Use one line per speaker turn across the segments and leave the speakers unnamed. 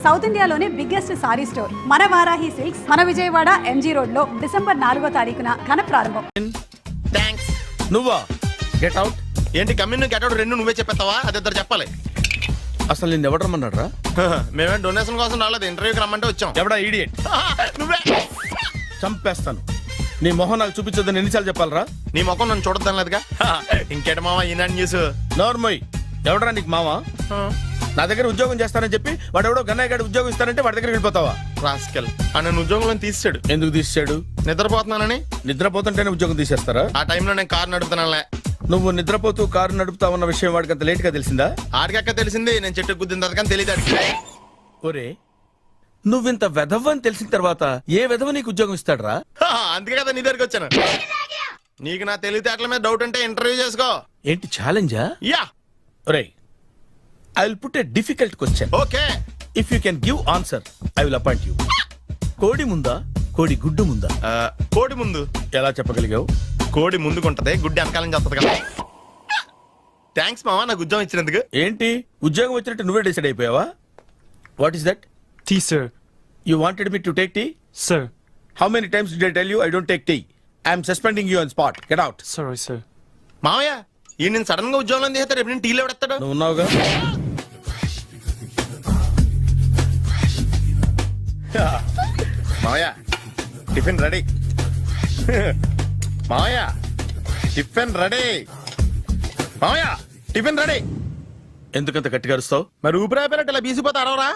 South ఇండియాలోనే biggest sorry store మన Varahi silks మన విజయవాడ ఎంజీ రోడ్ లో డిసెంబర్ 4వ తారీఖున ఘన ప్రారంభం.
థ్యాంక్స్.
నువ్వా గెట్ అవుట్?
ఏంటి కమ్యూన్ గెట్ అవుట్ రెండు నువ్వే చెప్పేస్తావా? అది ఇద్దరు చెప్పాలి.
అసలు నిన్ను ఎవరు రమ్మన్నాడు రా?
మేమే డొనేషన్ కోసం రాలేదు, ఇంటర్వ్యూకి రమ్మంటే వచ్చాం.
ఎవడా ఈడియట్?
నువ్వే.
చంపేస్తాను. నీ మొహం నాకు చూపించొద్దని ఎన్నిసార్లు చెప్పాలరా?
నీ ముఖం నన్ను చూడద్దాం లేదుగా. ఇంకేట మామ ఈనాడు న్యూస్.
నోర్మోయ్, ఎవడరా నీకు మావా? నా దగ్గర ఉద్యోగం చేస్తానని చెప్పి వాడు ఎవడో గన్నయ్య గారి ఉద్యోగం ఇస్తానంటే వాడి దగ్గర వెళ్ళిపోతావా?
రాస్కెల్ నన్ను ఉద్యోగంలో తీసాడు.
ఎందుకు తీసాడు?
నిద్రపోతున్నానని.
నిద్రపోతుంటేనే ఉద్యోగం తీసేస్తారా?
ఆ టైంలో నేను కారు నడుపుతున్నానులే.
నువ్వు నిద్రపోతూ కారు నడుపుతావన్న విషయం వాడికి అంత లేట్ గా తెలిసిందా?
ఆడికక్క తెలిసింది, నేను చెట్టు గుద్దిన తర్వాత కానీ తెలియదు.
ఒరే, నువ్వింత వెధవ్ అని తెలిసిన తర్వాత ఏ వెధవ నీకు ఉద్యోగం ఇస్తాడరా?
అందుకే కదా నీ దగ్గరికి వచ్చాను. నీకు నా తెలివితేటల మీద డౌట్ అంటే ఇంటర్వ్యూ చేసుకో.
ఏంటి ఛాలెంజా?
యా.
ఒరే, I will put a difficult question.
Okay.
If you can give answer I will appoint you. కోడి ముందా, కోడి గుడ్డు ముందా?
కోడి ముందు.
ఎలా చెప్పగలిగావు?
కోడి ముందుకుంటది, గుడ్డి వెనకాలం చేస్తుంది కదా. థ్యాంక్స్ మామా నాకు ఉద్యోగం ఇచ్చినందుకు.
ఏంటి ఉద్యోగం వచ్చినట్టు నువ్వే డిసైడ్ అయిపోయావా? What is that?
Tea, sir.
You wanted me to take tea?
Sir.
How many times did I tell you I don't take tea? I am suspending you on spot. Get out.
Sorry, sir.
మామయ్య ఈ నేను sudden గా ఉద్యోగంలో తీస్తాడు. రేపు నేను టీలో పెడతాడు.
నువ్వు ఉన్నావుగా.
మామయ్య టిఫిన్ రెడీ. మామయ్య టిఫిన్ రెడీ. మామయ్య టిఫిన్ రెడీ.
ఎందుకంత గట్టిగా అరుస్తావు?
మరి ఊపిరి అయిపోయినట్టు ఇలా బీసిపోతే అరవరా?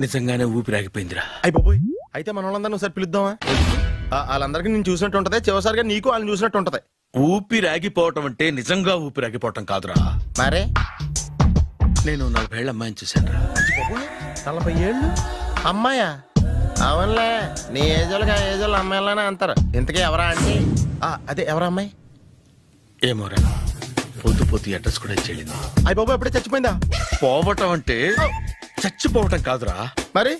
నిజంగానే ఊపిరాగిపోయిందిరా.
అయిపోయి అయితే మన వాళ్ళందరినీ ఒకసారి పిలుద్దామా? వాళ్ళందరికీ నేను చూసినట్టు ఉంటది, చివరిసారిగా నీకు వాళ్ళని చూసినట్టు ఉంటది.
ఊపిరాగిపోవటం అంటే నిజంగా ఊపిరాగిపోవటం కాదురా.
మరే
నేను 40 ఏళ్ల అమ్మాయిని చూశాను రా.
40 ఏళ్ళు అమ్మాయా? అవునులే, నీ ఏజోళ్ళకి ఆ ఏజోళ్ళు అమ్మాయిలానే అంటారు. ఇంతకీ ఎవరా అంటే? అదే ఎవరా అమ్మాయి?
ఏమోరా, పొద్దు పొద్దు అడ్రస్ కూడా చెల్లింది.
అయ్యి బాబు ఎప్పుడే చచ్చిపోయిందా?
పోవటం అంటే చచ్చిపోవటం కాదురా,
మరి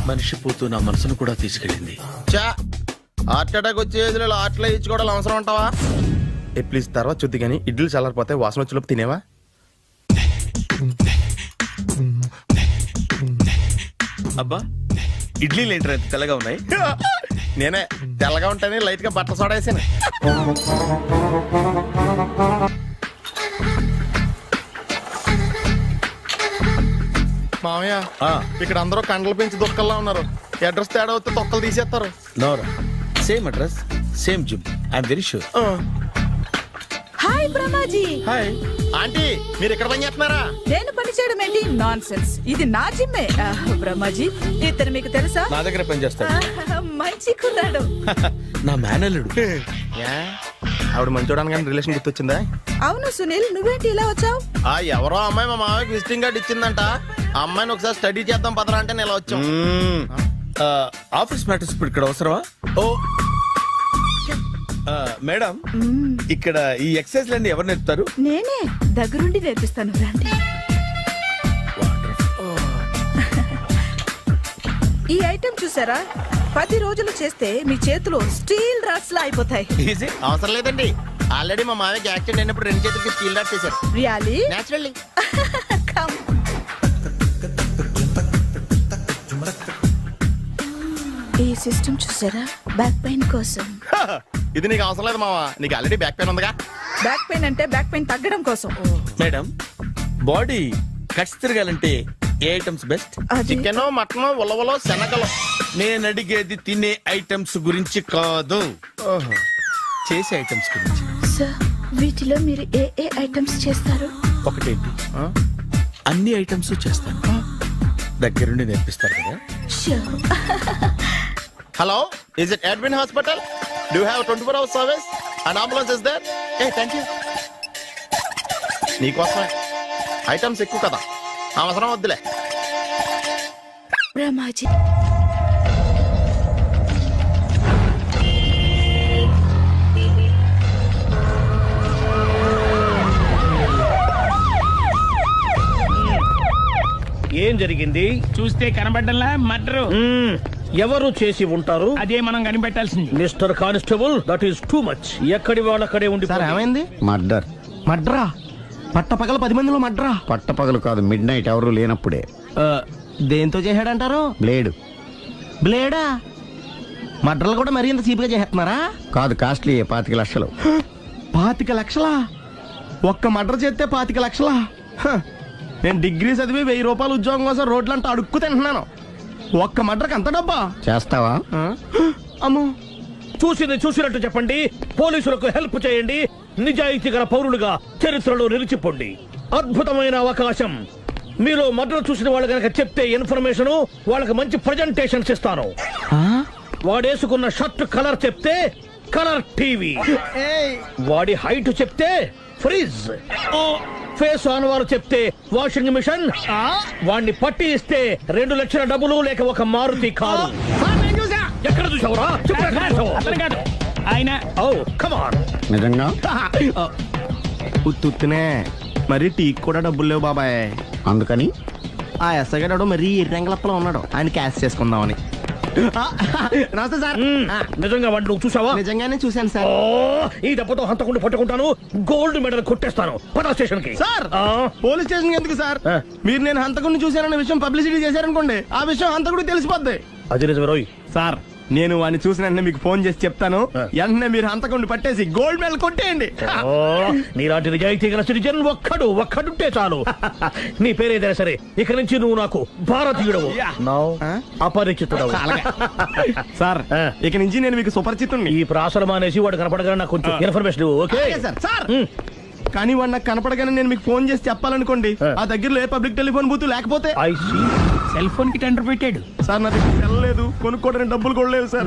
మనిషి పోతూ నా మనసును కూడా తీసుకెళ్ళింది.
చా హార్ట్ అటాక్ వచ్చే ఏజ్లో హార్ట్లో ఇచ్చుకోవడం అవసరం ఉంటావా? ప్లీజ్ తర్వాత చూద్ది కానీ ఇడ్లీ చల్లారిపోతే వాసన వచ్చేలోపు తినేవా?
అబ్బా, ఇడ్లీలు ఏంట్రా ఇంత తెల్లగా ఉన్నాయి?
నేనే తెల్లగా ఉంటానే లైట్ గా బట్టలు సోడా వేసాను. మామయ్య ఇక్కడ అందరూ కండలు పెంచి దుక్కల్లా ఉన్నారు. అడ్రస్ తేడా వస్తే తొక్కలు తీసేస్తారు.
నోరా, same address same gym. I'm very sure.
Hi Brahmaji.
Hi
aunty, మీరు ఇక్కడ పని చేస్తున్నారా?
నేను పని చేయడం ఏంటి? Nonsense. ఇది నా జిమ్మే. బ్రహ్మాజీ ఇతను మీకు తెలుసా?
నా దగ్గర పని చేస్తాడు.
మంచి కుర్రాడు.
నా మేనల్లుడు.
ఆవిడ మంచోడానికి కానీ రిలేషన్ గుర్తొచ్చిందా?
అవును సునీల్, నువ్వేంటి ఇలా వచ్చావు?
ఎవరో అమ్మాయి మా మామయ్యకి విజిటింగ్ కార్డు ఇచ్చిందంట. ఆ అమ్మాయిని ఒకసారి స్టడీ చేద్దాం పదరా అంటే నేను ఇలా వచ్చాం.
ఆఫీస్ మ్యాటర్స్ ఇప్పుడు ఇక్కడ అవసరమా? ఓ మేడం, ఇక్కడ ఈ ఎక్సర్సైజ్ లన్నీ ఎవరు నేర్పుతారు?
నేనే దగ్గరుండి నేర్పిస్తాను, రండి. ఈ ఐటెం చూసారా? 10 రోజులు చేస్తే మీ చేతులు స్టీల్ రాట్స్ లా అయిపోతాయి.
అవసరం లేదండి, ఆల్రెడీ మా మామయ్యకి యాక్సిడెంట్ అయినప్పుడు 2 చేతులకి స్టీల్ డాట్ చేశారు.
రియల్లీ?
నేచురల్లీ.
కమ్. ఈ సిస్టమ్ చూసారా? బ్యాక్ పెయిన్ కోసం.
ఇది నీకు అవసరం లేదు మావా, నీకు ఆల్రెడీ బ్యాక్ పెయిన్ ఉందిగా.
బ్యాక్ పెయిన్ అంటే బ్యాక్ పెయిన్ తగ్గడం కోసం.
మేడం, బాడీ కట్స్ తిరగాలంటే ఏ ఐటమ్స్ బెస్ట్?
చికెన్, మటన్, ఉలవలో, శనగలు.
నేను అడిగేది తినే ఐటమ్స్ గురించి కాదు, చేసే ఐటమ్స్ గురించి.
సార్, వీటిలో మీరు ఏ ఏ ఐటమ్స్ చేస్తారు?
ఒకటేంటి, అన్ని ఐటమ్స్ చేస్తాను. దగ్గరుండి నేర్పిస్తారు కదా.
Hello, is it admin hospital? Do you have 24 hours service and ambulance is there? Thank you. నీకోసమే ఐటమ్స్ ఎక్కువ కదా, అవసరం వద్దులే.
బ్రహ్మాజీ,
ఏం జరిగింది?
చూస్తే కనబడ్డంలా మర్డరు.
ఎవరు చేసి ఉంటారు?
అదే మనం కనిపెట్టాల్సింది.
Mister constable, that is too much. ఎక్కడి వాళ్ళక్కడే ఉండి.
ఏమైంది?
మర్డర్.
మర్డరా?
పట్టపగల 10 మందిలో మడ్రా
పట్టపగలు కాదు, మిడ్ నైట్ ఎవరు లేనప్పుడే.
దేంతో చేశాడంటారు?
బ్లేడ్
బ్లేడా? మడ్రలు కూడా మరీ ఇంత చీప్గా చేస్తున్నారా?
కాదు, కాస్ట్లీ 25 లక్షలు.
25 లక్షలా? ఒక్క మడ్ర చేస్తే 25 లక్షలా? నేను డిగ్రీ చదివి 1000 రూపాయలు ఉద్యోగం కోసం రోడ్లంతా అడుక్కు తింటున్నాను. ఒక్క మడ్రకు అంత డబ్బా?
చేస్తావా?
అమ్మో.
చూసింది చూసినట్టు చెప్పండి, పోలీసులకు హెల్ప్ చేయండి, నిజాయితీ గల పౌరులుగా చరిత్రలో నిలిచిపోండి. అద్భుతమైన అవకాశం. మీరు మర్డర్ చూసిన వాళ్ళు కనుక చెప్తే ఇన్ఫర్మేషన్, వాళ్ళకి మంచి ప్రజెంటేషన్స్ ఇస్తాను. వాడేసుకున్న షర్ట్ కలర్ చెప్తే కలర్ టీవీ, వాడి హైట్ చెప్తే ఫ్రిజ్, ఫేస్ ఆన్ వారు చెప్తే వాషింగ్ మిషన్, వాడిని పట్టి ఇస్తే 2 లక్షల డబ్బులు లేక ఒక మారుతి కారు. ఎక్కడ చూసావురా? అతను కాదు ఆయన. ఓ కమాన్.
నిజంగా?
ఉత్తునే మరి టీకి కూడా డబ్బులు లేవు బాబాయ్.
అందుకని
ఆ ఎస్ఐ గారు మరీ ఎర్రంగలప్పలో ఉన్నాడు, ఆయన క్యాష్ చేసుకుందామని. నమస్తే సార్.
నిజంగా వాడిని నువ్వు చూసావా?
నిజంగానే చూశాను సార్.
ఓ, ఈ దెబ్బతో హంతకుండా పట్టుకుంటాను, గోల్డ్ మెడల్ కొట్టేస్తాను. పద స్టేషన్ కి.
సార్ పోలీస్ స్టేషన్ ఎందుకు సార్? మీరు నేను హంతకుడిని చూశానన్న విషయం పబ్లిసిటీ చేశారనుకోండి, ఆ విషయం హంతకుడికి తెలిసిపోద్ది.
అది నిజమే రోయ్.
సార్ నేను వాడిని చూసిన వెంటనే మీకు ఫోన్ చేసి చెప్తాను, వెంటనే మీరు హంతకుడిని పట్టేసి గోల్డ్ మెడల్ కొట్టేయండి.
ఓ, నీలాంటి నిజాయితీ గల సిటిజన్ ఒక్కడుంటే చాలు. నీ పేరేదైనా సరే, ఇక నుంచి నువ్వు నాకు భారతీయుడవు, అపరిచితుడవు.
సార్ ఇక నుంచి నేను మీకు సుపరిచితుడిని.
ఈ ప్రాసలు మానేసి వాడు కనపడగానే నాకు కొంచెం ఇన్ఫర్మేషన్ ఇవ్వు, ఓకే?
సార్ కానీ వాడు నాకు కనపడగానే నేను మీకు ఫోన్ చేసి చెప్పాలనుకోండి, ఆ దగ్గరలో ఏ పబ్లిక్ టెలిఫోన్ బూత్ లేకపోతే.
సెల్ ఫోన్ కి టెండర్ పెట్టాడు
సార్ నా దగ్గర సెల్ లేదు, కొనుక్కోవడానికి డబ్బులు కూడా లేవు సార్.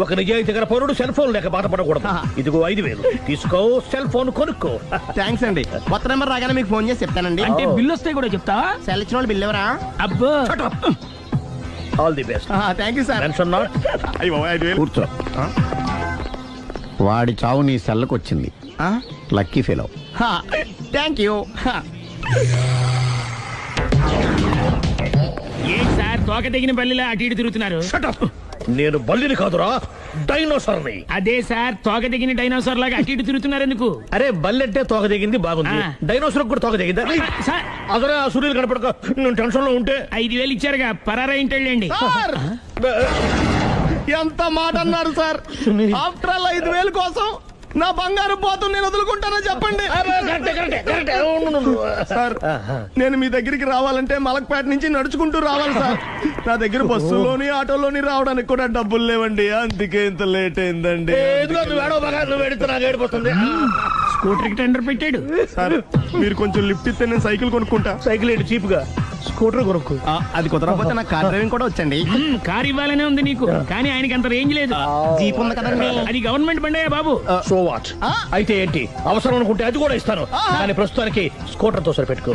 ఒక నిజాయితీ గల పౌరుడు సెల్ ఫోన్ లేక బాధపడకూడదు. ఇదిగో 5,000 తీసుకో, సెల్ ఫోన్ కొనుక్కో.
థ్యాంక్స్ అండి. కొత్త నెంబర్ రాగానే మీకు ఫోన్ చేసి చెప్తానండి.
అంటే బిల్ వస్తే కూడా చెప్తావా?
సెల్ ఇచ్చిన వాళ్ళు బిల్ ఎవరా?
అబ్బో.
All the best.
Thank you sir.
Mention not.
కూర్చో. వాడి చావు నీ సెల్లకు వచ్చింది. Lucky fellow.
Thank you.
ఏంటి సార్ తోక తెగిన బల్లిలా అటు ఇటు తిరుగుతున్నారు?
నేను బల్లిని కాదురా, డైనోసార్ని.
అదే సార్, తోక తెగిన డైనోసార్ లాగా అటు ఇటు తిరుగుతున్నారు ఎందుకు?
అరే బల్లెట్టే తోక దిగింది బాగుంది, డైనోసార్ కూడా తోక దిగిందా?
సార్
అదరే ఆ సూర్యులు కనపడక నేను టెన్షన్ లో ఉంటే
5,000 ఇచ్చారుగా, పరారా ఇంటండి.
ఎంత మాట అన్నారు సార్? ఆఫ్టర్ ఆల్ 5,000 కోసం నా బంగారు పోతు నేను వదులుకుంటానో చెప్పండి. సార్ నేను మీ దగ్గరికి రావాలంటే మలక్పేట నుంచి నడుచుకుంటూ రావాలి సార్. నా దగ్గర బస్సులోని ఆటోలోని రావడానికి కూడా డబ్బులు లేవండి, అందుకే ఇంత లేట్ అయిందండి.
స్కూటర్ కి టెండర్ పెట్టాడు.
సార్ మీరు కొంచెం లిఫ్ట్ ఇస్తే నేను సైకిల్ కొనుక్కుంటా.
సైకిల్ ఏంటి చీప్ గా, స్కూటర్ కొనుక్కో.
అది కుదరకపోతే నాకు కార్ డ్రైవింగ్ కూడా వచ్చండి.
కార్ ఇవ్వాలనే ఉంది నీకు, కానీ ఆయనకి అంత రేంజ్ లేదు.
జీప్ ఉంది కదండి.
అది గవర్నమెంట్ బండే బాబు.
So what? అయితే ఏంటి, అవసరం అనుకుంటే అది కూడా ఇస్తాను, కానీ ప్రస్తుతానికి స్కూటర్ తో సరిపెట్టుకో.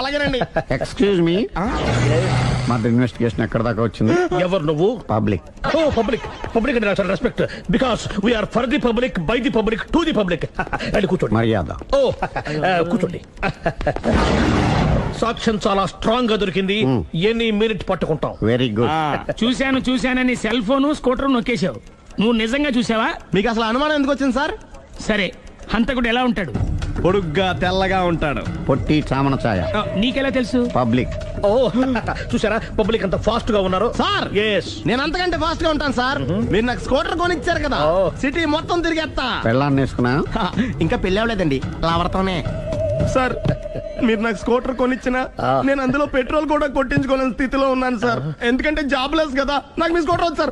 అలాగేనండి.
ఎక్స్క్యూజ్ మీ, మా ఇన్వెస్టిగేషన్ ఎక్కడ దాకా వచ్చింది?
ఎవరు నువ్వు?
పబ్లిక్.
ఓ పబ్లిక్. పబ్లిక్ అంటే చాలా respect, because we are for the public, by the public, to the public. అది కూర్చోండి.
మర్యాద.
ఓ కూర్చోండి. సాక్ష్యం చాలా స్ట్రాంగ్ గా దొరికింది, ఎన్ని మినిట్ పట్టుకుంటాం.
Very good.
చూశానని సెల్ ఫోను స్కూటర్ నొక్కేశావు. నువ్వు నిజంగా చూసావా?
మీకు అసలు అనుమానం ఎందుకు వచ్చింది సార్?
సరే, హంతకుడు ఎలా ఉంటాడు?
పొడుగ్గా తెల్లగా ఉంటాడు.
పొట్టి చామన ఛాయ.
నీకెలా తెలుసు?
పబ్లిక్.
ఓ చూసారా పబ్లిక్ అంత ఫాస్ట్ గా ఉన్నారు
సార్.
ఎస్,
నేను అంతకంటే ఫాస్ట్ గా ఉంటాను సార్. మీరు నాకు స్కూటర్ కొనిచ్చారు కదా, సిటీ మొత్తం తిరిగేస్తా.
పెళ్ళాన్ని వేసుకున్నా?
ఇంకా పెళ్ళి అవ్వలేదండి, లావర్తోనే. సార్ మీరు నాకు స్కూటర్ కొనిచ్చిన నేను అందులో పెట్రోల్ కూడా కొట్టించుకోలేని స్థితిలో ఉన్నాను సార్. ఎందుకంటే జాబ్ లెస్ కదా, నాకు మీ స్కూటర్ వద్దు సార్.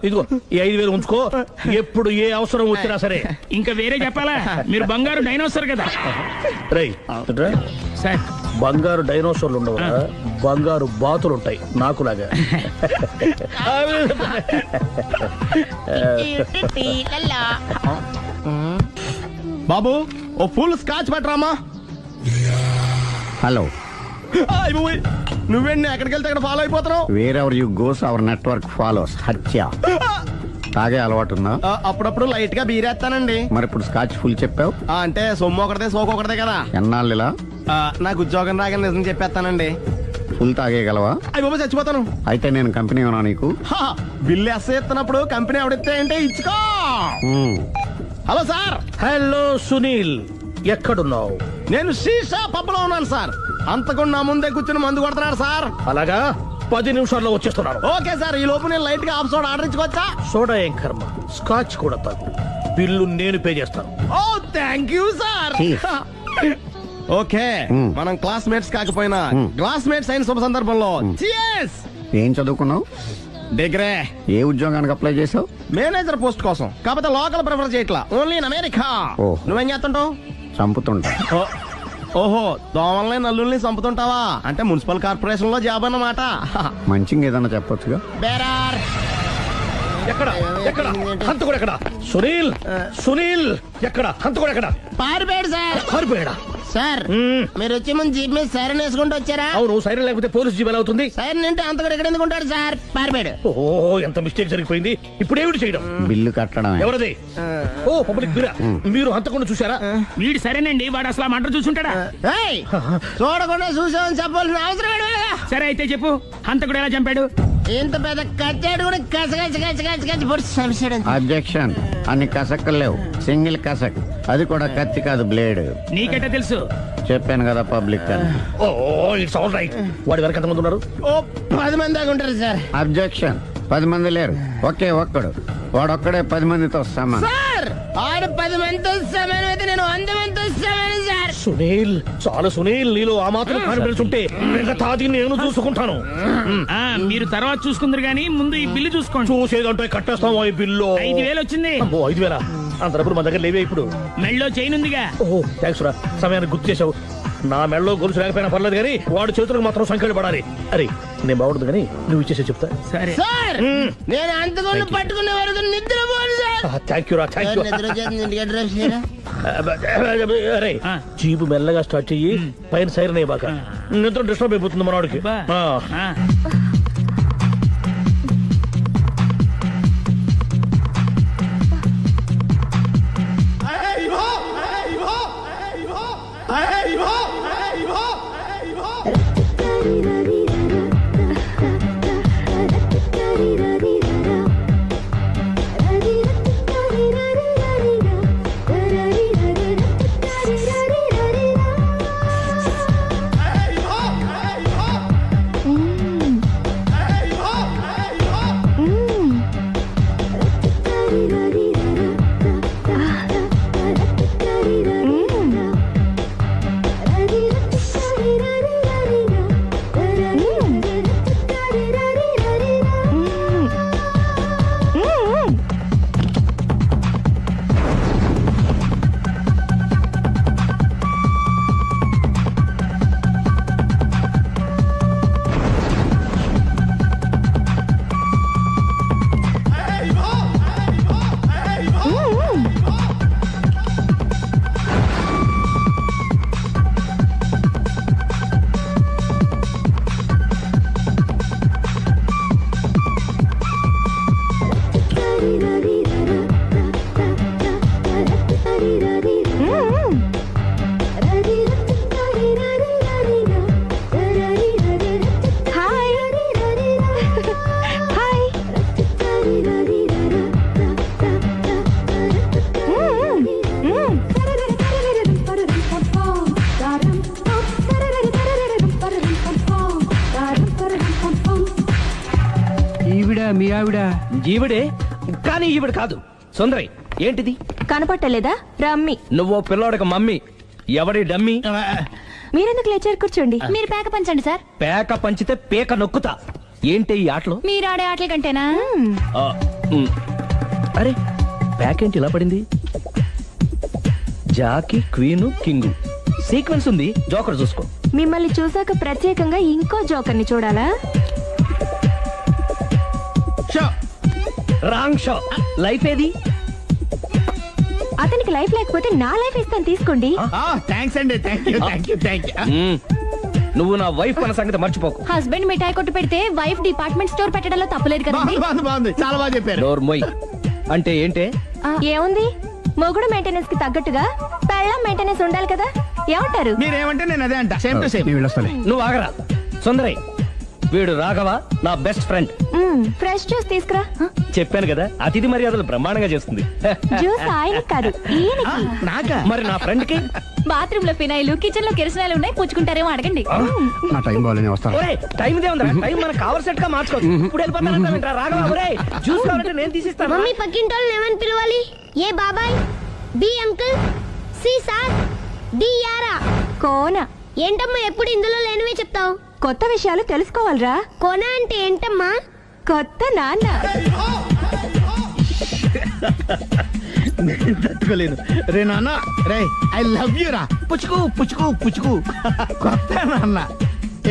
ఇదిగో ఈ 5,000 ఉంచుకో, ఎప్పుడు ఏ అవసరం వచ్చినా సరే.
ఇంకా వేరే చెప్పాలా? మీరు బంగారు డైనోసార్ కదా.
రై
సార్
బంగారు డైనోసార్లు ఉండవు, బంగారు బాతులు ఉంటాయి నాకులాగా.
బాబు ఓ ఫుల్ స్కాచ్ పట్టరామా.
హలో.
నువ్వేంటి ఎక్కడికి వెళ్తే అక్కడ ఫాలో అయిపోతున్నావు?
Wherever you goes our network follows. హత్య. తాగే అలవాటు ఉందా?
అప్పుడప్పుడు లైట్ గా బీరేస్తానండి.
మరి ఇప్పుడు స్కాచ్ ఫుల్ చెప్పావు
అంటే సొమ్ము ఒకటిదే సోకు ఒకటిదే కదా.
ఎన్నాళ్ళు ఇలా?
నాకు ఉద్యోగం రాగానే నిజం చెప్పేస్తానండి.
ఫుల్ తాగేయగలవా?
అయ్యి బాబు చచ్చిపోతాను.
అయితే నేను కంపెనీ ఉన్నా నీకు?
బిల్లు ఎత్తనప్పుడు కంపెనీ ఎవడితే అంటే ఇచ్చుకో. Hello sir.
హలో సునీల్, ఎక్కడున్నావు?
నేను సీసా పబ్బులో ఉన్నాను సార్. అంతకుండా నా ముందే కూర్చుని మందు కొడుతున్నాడు సార్.
అలాగా, 10 నిమిషాల్లో వచ్చేస్తున్నాను.
ఓకే సార్, ఈ లోపు నేను లైట్ గా ఆఫ్ సోడా ఆర్డర్ ఇచ్చుకోవచ్చా?
సోడా ఏం కర్మ, స్కాచ్ కూడా తాగు. బిల్లు నేను పే చేస్తాను.
Oh thank you sir.
Cheers.
Okay, మనం క్లాస్మేట్స్ కాకపోయినా క్లాస్మేట్స్ అయిన శుభ సందర్భంలో cheers.
ఏం చదువుకున్నావు?
డిగ్రీ
ఏ ఉద్యోగానికి అప్లై చేసావు?
మేనేజర్ పోస్ట్ కోసం, కాకపోతే లోకల్ ప్రిఫర్ చేయట్లా, ఓన్లీ ఇన్ అమెరికా.
ఓ.
నువ్వేం చేస్తుంటావు?
చంపుతుంటా.
ఓహో, దోమల్ని నల్లుల్ని చంపుతుంటావా? అంటే మున్సిపల్ కార్పొరేషన్ లో జాబ్ అన్నమాట.
మంచిగా ఏదన్నా చెప్పొచ్చుగా.
బేరార్.
ఎక్కడ ఎక్కడ హంతకుడు ఎక్కడ? సునీల్, సునీల్ ఎక్కడ? హంతకుడు ఎక్కడ?
పారిపోయాడు సార్.
పారిపోయాడా?
సార్ మీరు వచ్చే ముందు జీప్ మీద సైరన్ వేసుకుంటూ వచ్చారా?
అవును, సైరన్ లేకపోతే పోలీస్ జీవన్ అవుతుంది.
సైరన్ అంటే అంత కూడా ఎక్కడ ఎందుకు ఉంటాడు సార్? పారిపోయాడు.
ఓ, ఎంత మిస్టేక్ జరిగిపోయింది. ఇప్పుడు ఏమిటి చేయడం?
బిల్లు కట్టడమే.
ఎవరది? ఓ, పబ్లిక్ బిరా. మీరు హంతకుండా చూసారా?
వీడు సరేనండి, వాడు అసలు ఆ మంట చూసుంటాడా?
ఏయ్, చూడకుండా చూసామని చెప్పాల్సిన అవసరం ఏంటి?
సరే అయితే చెప్పు, హంతకుడు ఎలా చంపాడు?
ఇంత పెద్ద కచ్చాడు కూడా కసగచ్చి పొడి సమస్యడు.
అబ్జెక్షన్. అన్ని కసక్కలు లేవు, సింగిల్ కసక్. అది కూడా కత్తి కాదు, బ్లేడ్.
నీకెట్టా తెలుసు?
చెప్పాను కదా పబ్లిక్ అని.
ఓ, ఇట్స్ ఆల్ రైట్. వాడి వరకు ఎంతమంది ఉన్నారు?
ఓ 10 మంది దాకా ఉంటారు సార్.
అబ్జెక్షన్. 10 మంది లేరు, ఒకే ఒక్కడు. వాడొక్కడే 10 మందితో సమానం.
సార్ ఆడు 10 మందితో సమానం అయితే నేను 100 మందితో సమానం సార్.
సునీల్, చాలా సునీల్, నీలో ఆ మాత్రం కాన్ఫిడెన్స్ ఉంటే మిగతాది నేను చూసుకుంటాను.
ఆ, మీరు తర్వాత చూసుకుందరు గానీ ముందు ఈ బిల్లు చూసుకోండి.
చూసేదంటే కట్టేస్తాం ఈ బిల్లు.
5,000 వచ్చింది.
అమ్మో, 5,000? అంత డబ్బులు మా దగ్గర లేవే ఇప్పుడు.
మెళ్ళో చైన్ ఉందిగా.
ఓహో, థ్యాంక్స్ రా, సమయానికి గుర్తు చేసావు. నా మెడలో గొలుసు లేకపోయినా పర్లేదు కానీ వాడి చేతులకు మాత్రం సంఖ్యలు పడాలి. అరే, నేను బాగుంటుంది కానీ నువ్వు ఇచ్చేసే చెప్తా.
సరే.
సార్ నేను అంతకుండా పట్టుకునే వరకు నిద్రపోను సార్.
థ్యాంక్ యూ రా, థ్యాంక్ యూ.
నిద్ర వచ్చేది, ఇంటికి అడ్రస్ చేయరా?
అరే,
ఆ.
జీపు మెల్లగా స్టార్ట్ చెయ్యి, పైన సైరన్ అయ్యి బాగా. నిద్ర డిస్టర్బ్ అయిపోతుంది మనవాడికి.
బా. ఆ. మీ ఆవిడ
ఈవిడే, కానీ ఈవిడ కాదు. సుందరి, ఏంటిది
కనపట్టలేదా? రమ్మి.
నువ్వు పిల్లోడికి మమ్మీ. ఎవడి డమ్మీ?
మీరెందుకు లేచారు? కూర్చోండి. మీరు పేక పంచండి సార్.
పేక పంచితే పేక నొక్కుతా. ఏంటి ఈ ఆటలు?
మీరు ఆడే ఆటల కంటేనా?
అరే, పేక ఏంటి ఇలా పడింది? జాకీ, క్వీను, కింగు సీక్వెన్స్ ఉంది. జోకర్ చూసుకో.
మిమ్మల్ని చూసాక ప్రత్యేకంగా ఇంకో జోకర్ని చూడాలా?
Wrong show. లైఫ్ ఏది?
అతనికి లైఫ్ లేకపోతే నా లైఫ్ ఇస్తాను, తీసుకోండి.
థ్యాంక్స్ అండి. Thank you.
నువ్వు నా వైఫ్ అన్న సంగతి మర్చిపోకు.
హస్బెండ్ మిఠాయి కొట్టు పెడితే వైఫ్ డిపార్ట్మెంట్ స్టోర్ పెట్టడంలో తప్పులేదు కదండి.
బాగుంది, చాలా బాగా చెప్పారు.
డోర్ మొయ్. అంటే ఏంటే?
ఏముంది, మొగుడు మెయింటెనెన్స్ కి తగ్గట్టుగా పెళ్ళం మెయింటెనెన్స్ ఉండాలి కదా. ఏమంటారు?
మీరేమంటే నేను అదే అంట. Same to same.
నువ్వు ఆగరా. సుందరై, వీడు రాఘవ నా బెస్ట్ ఫ్రెండ్.
ఫ్రెష్ జ్యూస్ తీసుకురా.
చెప్పాను కదా అతిథి మర్యాదలు బ్రహ్మాండంగా చేస్తుంది.
జ్యూస్ ఆయనకి కాదు ఈయనకి.
నాకా? మరి నా ఫ్రెండ్ కి.
బాత్రూమ్ లో ఫినాయిల్, కిచెన్ లో కిరసనాయిలు ఉన్నాయి, పుచ్చుకుంటారేమో అడగండి.
నా టైం బాగాలేని వస్తాను.
ఒరే టైం ఇదే ఉందా? టైం మనకు కావలసినట్టు గా మార్చుకోవచ్చు. ఇప్పుడు వెళ్ళిపోతానంటా రాఘవ. ఒరే జ్యూస్ కావాలంటే నేను తీసిస్తాను.
మమ్మీ పక్కింటోళ్ళని ఏమని పిలవాలి? ఏ బాబాయ్, B uncle, C sir, D యారా. కోన ఏంటమ్మా ఎప్పుడు ఇందులో లేనివే చెప్తావు? కొత్త విషయాలు తెలుసుకోవాలరా. కోన అంటే ఏంటమ్మా? కొత్త నాన్న.
తట్టుకోలేను రే నాన్న. రే ఐ లవ్ యూ రా. పుచ్చుకు పుచ్చుకు పుచ్చుకు. కొత్త నాన్న.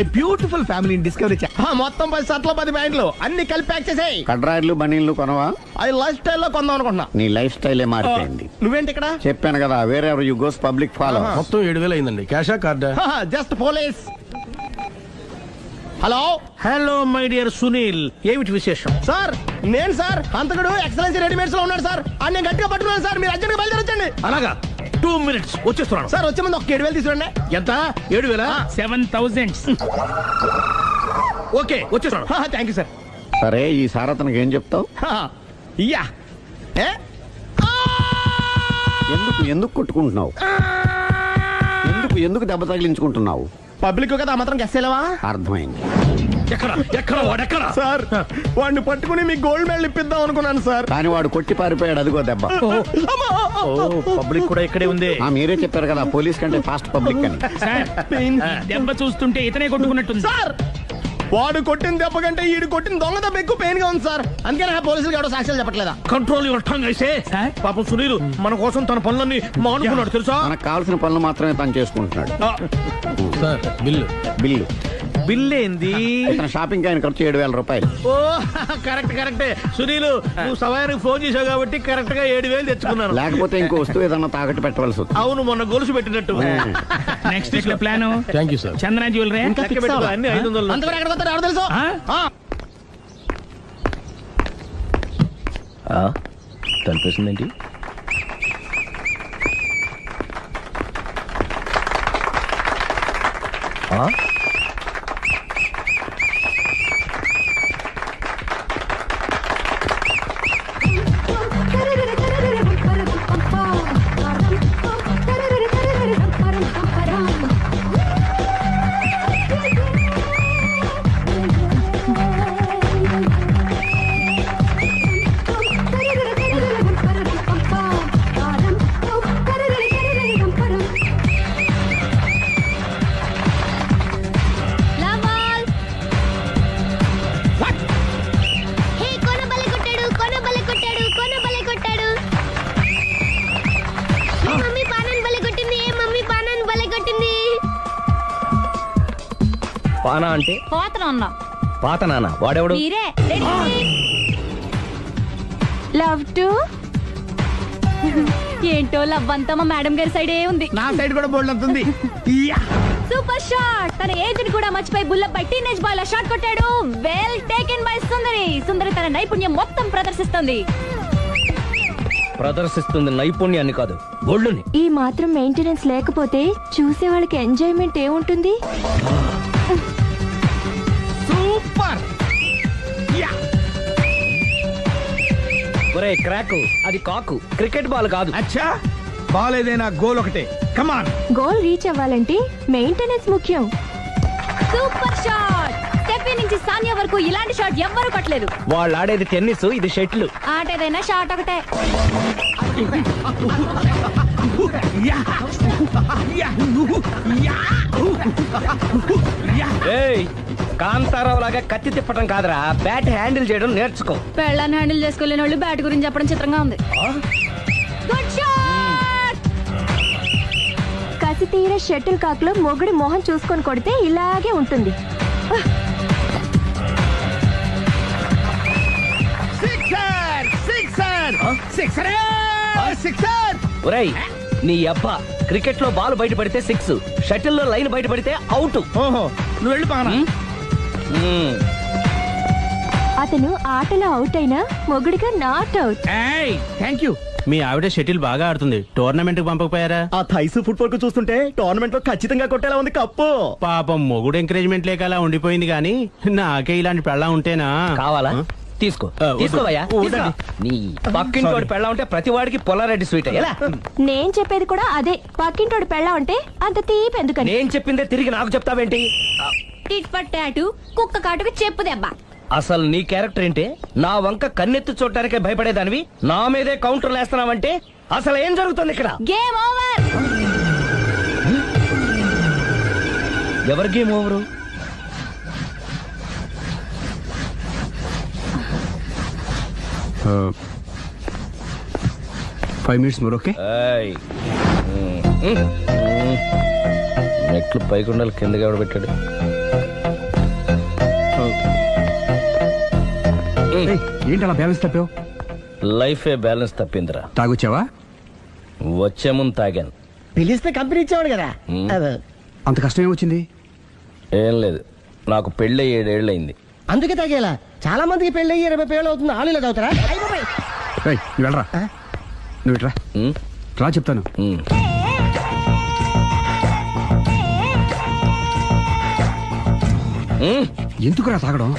ఏ బ్యూటిఫుల్ ఫ్యామిలీని డిస్కవరీ
మొత్తం 10 షర్ట్లు 10 ప్యాంట్లు అన్ని కలిపి ప్యాక్ చేసేయ్.
కడ్రాయిలు బనీళ్లు కొనవా?
అవి లైఫ్ స్టైల్లో కొందాం అనుకుంటున్నా.
నీ లైఫ్ స్టైలే మారిపోయింది.
నువ్వేంటి ఇక్కడ?
చెప్పాను కదా, వేరే ఎవరు యు గోస్ పబ్లిక్ ఫాలో.
మొత్తం 7,000 అయిందండి. క్యాషా కార్డా?
Just police. Hello
hello my dear Sunil, ఏమిటి విశేషం?
సార్, నేను సార్ అంతకుడు ఎక్సలెన్సీ రెడీమేడ్స్ లో ఉన్నాడు సార్. అని నేను గట్టిగా పట్టుకున్నాను సార్. మీరు అర్జెంట్గా బయలుదేరొచ్చండి.
అలాగా 2 minutes వచ్చేస్తున్నాను.
సార్ వచ్చే ముందు ఒక 7,000 తీసుకురండి.
ఎంత? 7,000?
7,000.
ఓకే వచ్చేస్తున్నాను.
Thank you sir.
సరే, ఈసారి అతనికి ఏం చెప్తావు?
యా ఏ
ఎందుకు కొట్టుకుంటున్నావు? ఎందుకు దెబ్బ తగిలించుకుంటున్నావు?
పబ్లిక్ కదా మాత్రం గెస్సేలేవా?
అర్థమైంది.
ఎక్కడ వాడెక్కడా?
సార్, వాడిని పట్టుకుని మీకు గోల్డ్ మెడల్ ఇప్పిద్దాం అనుకున్నాను సార్.
కానీ వాడు కొట్టి పారిపోయాడు. అదిగో దెబ్బ.
పబ్లిక్ కూడా ఇక్కడే ఉంది.
మీరే చెప్పారు కదా, పోలీస్ కంటే ఫాస్ట్ పబ్లిక్ అని.
సార్ దెబ్బ చూస్తుంటే ఇతనే కొట్టుకున్నట్టుంది.
సార్, వాడు కొట్టిన దెబ్బ కంటే ఈడు కొట్టిన దొంగ దెబ్బ ఎక్కువ పెయిన్ గా ఉంది సార్. అందుకని ఆ పోలీసులు ఎవడో సాక్ష్యాలు చెప్పట్లేదా?
కంట్రోల్ యువర్ టంగ్ అయితే. పాపం సునీల్ మన కోసం తన పనులన్నీ మానుకున్నాడు తెలుసా?
మనకు కావాల్సిన పనులు మాత్రమే తను చేసుకుంటున్నాడు.
Sir bill.
బిల్ ఏంది?
ఇతను షాపింగ్ ఆయన ఖర్చు 7,000 రూపాయలు.
ఓ కరెక్టే. సునీల్, నువ్వు సమయానికి ఫోన్ చేసావు కాబట్టి కరెక్ట్ గా 7,000 తెచ్చుకున్నాను.
లేకపోతే ఇంకో వస్తువు ఏదన్నా తాకట్టు పెట్టవలసి వస్తుంది.
అవును, మొన్న గొలుసు పెట్టినట్టు.
నెక్స్ట్ వీక్ లో plan
thank you sir.
Chandana jewellery.
లెక్క పెట్టుకో, అన్ని 500.
అంతవరకు ఎక్కడ పోతారు ఎవరు తెలుసు?
కనిపిస్తుందేంటి? పానా అంటే పాత నాన్న. వాడెవడు?
లవ్ టు ఏంటో లవ్ అంతా మా మేడం గారి సైడే ఉంది.
నా సైడ్ కూడా బోల్డ్ అవుతుంది.
Super shot. తన ఏజ్ ని కూడా మర్చిపోయి బుల్లపై టీనేజ్ బాయ్ లా షాట్ కొట్టాడు. వెల్ టేకెన్ బై సుందరి తన నైపుణ్యం మొత్తం ప్రదర్శిస్తుంది
నైపుణ్యాన్ని కాదు, ఒళ్ళుని.
ఈ మాత్రం మెయింటెనెన్స్ లేకపోతే చూసే వాళ్ళకి ఎంజాయ్మెంట్ ఏముంటుంది?
సూపర్.
ఒరే క్రాకు, అది కాకు, క్రికెట్ బాల్ కాదు.
అచ్చా, బాల్ ఏదైనా గోల్ ఒకటే. కమాన్.
గోల్ రీచ్ అవ్వాలంటే మెయింటెనెన్స్ ముఖ్యం. Super shot. స్టెఫీ నుంచి సానియా వరకు ఇలాంటి షాట్ ఎవ్వరూ కొట్టలేదు.
వాళ్ళు ఆడేది టెన్నిస్, ఇది షటిల్.
ఆట ఏదైనా షాట్ ఒకటే.
కాంతారావు లాగా కత్తి తిప్పడం కాదురా, బ్యాట్ హ్యాండిల్ చేయడం నేర్చుకో.
పెళ్ళాన్ని హ్యాండిల్ చేసుకోలేని వాళ్ళు బ్యాట్ గురించి చెప్పడం చిత్రంగా ఉంది. Good shot. కసి తీర షటిల్ కాక్ లో మొగుడి మొహం చూసుకొని కొడితే ఇలాగే ఉంటుంది.
ఒరేయ్, నీ అబ్బా క్రికెట్ లో బాల్ బయట పడితే 6, షటిల్ లో లైన్ బయట పడితే అవుట్.
ఓహో, నువ్వు వెళ్ళి పానా.
అతను ఆటలో అవుట్ అయినా మొగుడిగా నాట్ అవుట్.
Thank you.
మీ ఆవిడ షటిల్ బాగా ఆడుతుంది టోర్నమెంట్ కి పంపకపోయారా?
ఆ థైస్ ఫుట్బాల్ కు చూస్తుంటే టోర్నమెంట్ లో ఖచ్చితంగా కొట్టేలా ఉంది కప్పు.
పాపం మొగుడు ఎంకరేజ్మెంట్ లేక అలా ఉండిపోయింది గానీ నాకే ఇలాంటి పెళ్ళం ఉంటేనా?
కావాలా? తీసుకో తీసుకోవయ్యా. నీ పక్కింటోడి పెళ్ళ ఉంటే ప్రతి వాడికి పొలారెడ్డి స్వీట్ ఎలా?
నేను చెప్పేది కూడా అదే, పక్కింటోడు పెళ్ళా ఉంటే అంత తీపి ఎందుకని.
నేను చెప్పిందే తిరిగి నాకు చెప్తావేంటి?
టిట్ పట్టాటు కుక్క కాటుకు చెప్పు దెబ్బ.
అసలు నీ క్యారెక్టర్ ఏంటి? నా వంక కన్నెత్తి చూడటానికే భయపడేదానివి నా మీదే కౌంటర్లు వేస్తున్నావంటే అసలు ఏం జరుగుతుంది ఇక్కడ?
Game over.
ఎవరి game over?
5 minutes more, okay?
మెట్లు పైకుండాలి కిందకి ఎవడ పెట్టాడు?
ఏంటి అలా బ్యాలెన్స్ తప్పావు?
లైఫే బ్యాలెన్స్ తప్పిందిరా.
తాగొచ్చావా?
వచ్చే ముందు తాగాను.
పిలిస్తే కంపెనీ ఇచ్చేవాడు కదా.
అంత కష్టం ఏమొచ్చింది?
ఏం లేదు, నాకు పెళ్ళి 7 ఏళ్ళు అయింది.
అందుకే తాగేలా. చాలా మందికి పెళ్లి 20 ఏళ్ళు అవుతుంది. ఆలు ఇలా తాగుతారా?
నువ్వు వెళ్ళరా, నువ్వు ఇట్రా రా చెప్తాను. ఎందుకురా తాగడం?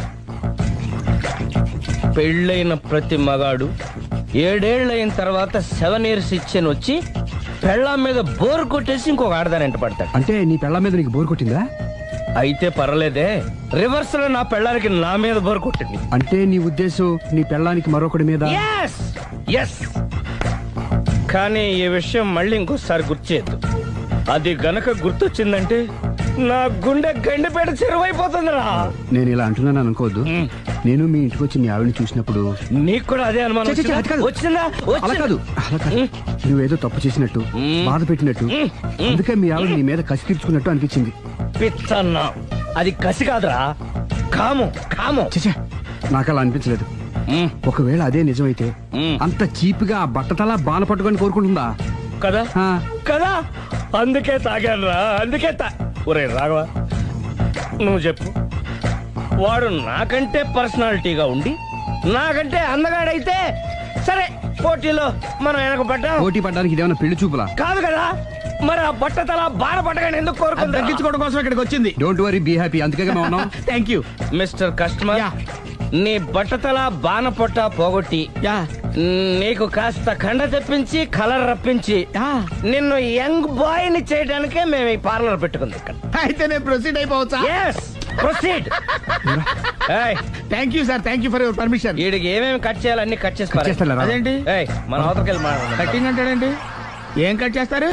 పెళ్ళైన ప్రతి మగాడు 7 ఏళ్ళు అయిన తర్వాత 7 years ఇచ్చాను వచ్చి పెళ్ళాం మీద బోర్ కొట్టేసి ఇంకొక ఆడదానంట పడతాడు.
అంటే నీ పెళ్ళ మీద నీకు బోర్ కొట్టిందా?
అయితే పర్లేదే, రివర్స్ లో నా పెళ్ళానికి నా మీద బోర్ కొట్టింది.
అంటే నీ ఉద్దేశం నీ పెళ్ళానికి మరొకటి మీద?
Yes. కానీ ఈ విషయం మళ్ళీ ఇంకోసారి గుర్తు చేయద్దు. అది గనక గుర్తొచ్చిందంటే నా గుండె గండిపేట చెరువైపోతుందిరా.
నేను ఇలా అంటున్నాను అనుకోవద్దు. నేను మీ ఇంటికి వచ్చి మీ ఆవిడని చూసినప్పుడు
నీకు కూడా అదే అనుమానం వచ్చిందా?
అలా కాదు. నువ్వేదో తప్పు చేసినట్టు, బాధ పెట్టినట్టు, అందుకే మీ ఆవిడ నీ మీద కసి తీర్చుకున్నట్టు అనిపించింది.
పిచ్చన్నా, అది కసి కాదురా, కాము.
చచ్చా, నాకు అలా అనిపించలేదు. ఒకవేళ అదే నిజమైతే అంత చీప్ గా ఆ బట్టతలా బాన పట్టుకొని కోరుకుంటుందా?
కదా కదా, అందుకే తాగాను రా, అందుకే ఒరే రాఘవ, నువ్వు చెప్పు, వాడు నాకంటే పర్సనాలిటీగా ఉండి నాకంటే అందగాడైతే సరే, పోటీలో మనం వెనక పడ్డాం.
పోటీ పడ్డానికి ఇదేమన్నా పెళ్లి చూపులా?
కాదు కదా, మరి ఆ బట్టతల బాన పట్టగానే ఎందుకు కోరుకుంటా?
తగ్గించుకోవడం కోసం ఇక్కడికి వచ్చింది. Don't worry, be happy. అందుకే మేము ఉన్నాం.
Thank you mister customer. నీ బట్టతల బాన పొట్ట పోగొట్టి నీకు కాస్త కండ తెప్పించి కలర్ రప్పించి నిన్ను యంగ్ బాయ్ ని చేయడానికే మేము ఈ పార్లర్ పెట్టుకుంది ఇక్కడ.
అయితే నేను ప్రొసీడ్ అయిపోవచ్చా?
Proceed.
Thank you sir, thank you for your permission.
వీడికి ఏమేమి కట్ చేయాలి అన్ని కట్ చేసి
చేస్తారా?
అదేంటి
మన అవతలకి వెళ్ళి మాట్లాడండి.
కటింగ్ అంటాడండి? ఏం కట్ చేస్తారు?